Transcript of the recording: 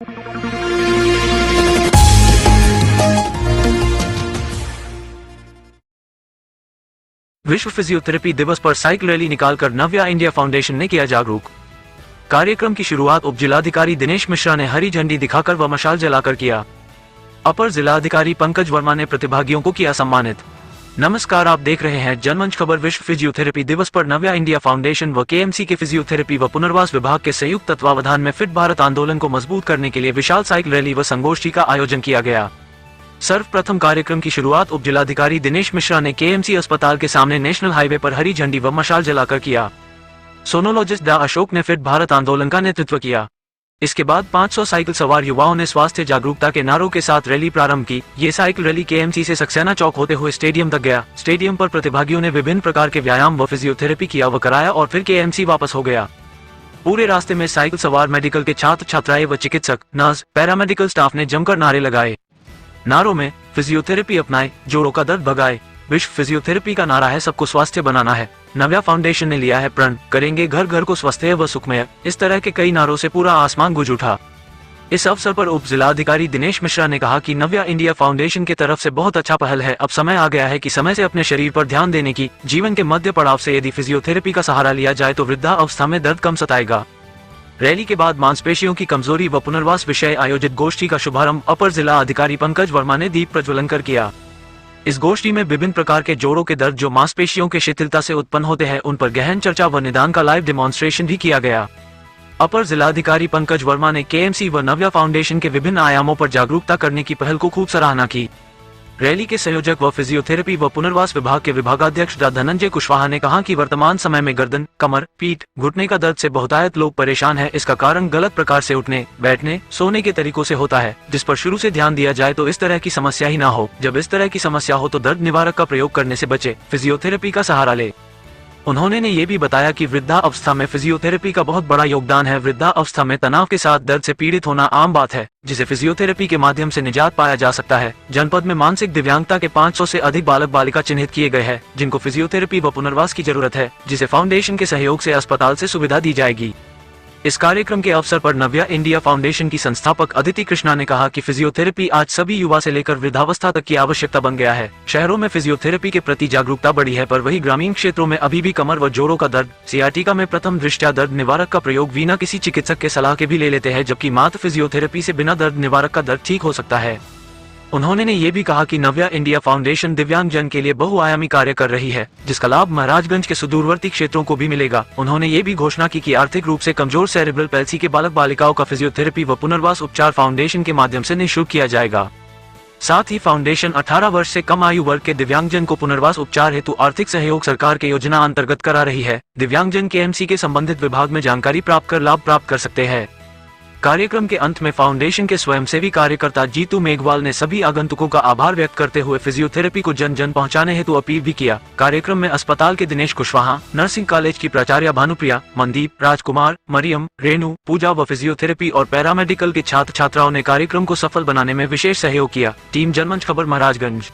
विश्व फिजियोथेरेपी दिवस पर साइकिल रैली निकालकर नव्या इंडिया फाउंडेशन ने किया जागरूक। कार्यक्रम की शुरुआत उप जिलाधिकारी दिनेश मिश्रा ने हरी झंडी दिखाकर व मशाल जलाकर किया। अपर जिलाधिकारी पंकज वर्मा ने प्रतिभागियों को किया सम्मानित। नमस्कार, आप देख रहे हैं जनमंच खबर। विश्व फिजियोथेरेपी दिवस पर नव्या इंडिया फाउंडेशन व केएमसी के फिजियोथेरेपी व पुनर्वास विभाग के संयुक्त तत्वावधान में फिट भारत आंदोलन को मजबूत करने के लिए विशाल साइकिल रैली व संगोष्ठी का आयोजन किया गया। सर्वप्रथम कार्यक्रम की शुरुआत उप जिलाधिकारी दिनेश मिश्रा ने केएमसी अस्पताल के सामने नेशनल हाईवे पर हरी झंडी व मशाल जलाकर किया। सोनोलॉजिस्ट डा अशोक ने फिट भारत आंदोलन का नेतृत्व किया। इसके बाद 500 साइकिल सवार युवाओं ने स्वास्थ्य जागरूकता के नारों के साथ रैली प्रारंभ की। ये साइकिल रैली केएमसी से सक्सेना चौक होते हुए स्टेडियम तक गया। स्टेडियम पर प्रतिभागियों ने विभिन्न प्रकार के व्यायाम व फिजियोथेरेपी किया व कराया और फिर केएमसी वापस हो गया। पूरे रास्ते में साइकिल सवार मेडिकल के छात्र छात्राएं व चिकित्सक, नर्स, पैरामेडिकल स्टाफ ने जमकर नारे लगाए। नारों में फिजियोथेरेपी अपनाएं, जोड़ों का दर्द भगाए। विश्व फिजियोथेरेपी का नारा है सबको स्वास्थ्य बनाना है। नव्या फाउंडेशन ने लिया है प्रण, करेंगे घर घर को स्वस्थ्य व सुखमय। इस तरह के कई नारों से पूरा आसमान गूंज उठा। इस अवसर पर उप जिलाधिकारी दिनेश मिश्रा ने कहा कि नव्या इंडिया फाउंडेशन की तरफ से बहुत अच्छा पहल है। अब समय आ गया है कि समय से अपने शरीर पर ध्यान देने की। जीवन के मध्य पड़ाव से यदि फिजियोथेरेपी का सहारा लिया जाए तो वृद्धावस्था में दर्द कम सताएगा। रैली के बाद मांसपेशियों की कमजोरी व पुनर्वास विषय आयोजित गोष्ठी का शुभारंभ अपर जिला अधिकारी पंकज वर्मा ने दीप प्रज्वलन कर किया। इस गोष्ठी में विभिन्न प्रकार के जोड़ों के दर्द जो मांसपेशियों के शिथिलता से उत्पन्न होते हैं उन पर गहन चर्चा व निदान का लाइव डेमोन्स्ट्रेशन भी किया गया। अपर जिलाधिकारी पंकज वर्मा ने केएमसी व नव्या फाउंडेशन के विभिन्न आयामों पर जागरूकता करने की पहल को खूब सराहना की। रैली के संयोजक व फिजियोथेरेपी व पुनर्वास विभाग के विभागाध्यक्ष डा धनंजय कुशवाहा ने कहा कि वर्तमान समय में गर्दन, कमर, पीठ, घुटने का दर्द से बहुतायत लोग परेशान हैं। इसका कारण गलत प्रकार से उठने, बैठने, सोने के तरीकों से होता है, जिस पर शुरू से ध्यान दिया जाए तो इस तरह की समस्या ही ना हो। जब इस तरह की समस्या हो तो दर्द निवारक का प्रयोग करने से बचे, फिजियोथेरेपी का सहारा ले। उन्होंने ये भी बताया कि वृद्धावस्था में फिजियोथेरेपी का बहुत बड़ा योगदान है। वृद्धावस्था में तनाव के साथ दर्द से पीड़ित होना आम बात है, जिसे फिजियोथेरेपी के माध्यम से निजात पाया जा सकता है। जनपद में मानसिक दिव्यांगता के 500 से अधिक बालक बालिका चिन्हित किए गए हैं, जिनको फिजियोथेरेपी व पुनर्वास की जरूरत है, जिसे फाउंडेशन के सहयोग से अस्पताल से सुविधा दी जाएगी। इस कार्यक्रम के अवसर पर नव्या इंडिया फाउंडेशन की संस्थापक अदिति कृष्णा ने कहा कि फिजियोथेरेपी आज सभी युवा से लेकर वृद्धावस्था तक की आवश्यकता बन गया है। शहरों में फिजियोथेरेपी के प्रति जागरूकता बढ़ी है, पर वही ग्रामीण क्षेत्रों में अभी भी कमर व जोड़ों का दर्द, सियाटिका में प्रथम दृष्टया दर्द निवारक का प्रयोग बिना किसी चिकित्सक के सलाह के भी ले लेते हैं, जबकि मात्र फिजियोथेरेपी से बिना दर्द निवारक का दर्द ठीक हो सकता है। उन्होंने ये भी कहा कि नव्या इंडिया फाउंडेशन दिव्यांग जन के लिए बहुआयामी कार्य कर रही है, जिसका लाभ महाराजगंज के सुदूरवर्ती क्षेत्रों को भी मिलेगा। उन्होंने ये भी घोषणा की कि आर्थिक रूप से कमजोर सेरेब्रल पैल्सी के बालक बालिकाओं का फिजियोथेरेपी व पुनर्वास उपचार फाउंडेशन के माध्यम से निःशुल्क किया जाएगा। साथ ही फाउंडेशन 18 वर्ष से कम आयु वर्ग के दिव्यांगजन को पुनर्वास उपचार हेतु आर्थिक सहयोग सरकार के योजना अंतर्गत करा रही है। दिव्यांगजन केएमसी के संबंधित विभाग में जानकारी प्राप्त कर लाभ प्राप्त कर सकते हैं। कार्यक्रम के अंत में फाउंडेशन के स्वयंसेवी कार्यकर्ता जीतू मेघवाल ने सभी आगंतुकों का आभार व्यक्त करते हुए फिजियोथेरेपी को जन जन पहुंचाने हेतु अपील भी किया। कार्यक्रम में अस्पताल के दिनेश कुशवाहा, नर्सिंग कॉलेज की प्राचार्य भानुप्रिया, मनदीप, राजकुमार, मरियम, रेणु, पूजा व फिजियोथेरेपी और पैरामेडिकल के छात्र छात्राओं ने कार्यक्रम को सफल बनाने में विशेष सहयोग किया। टीम जनमंच खबर महाराजगंज।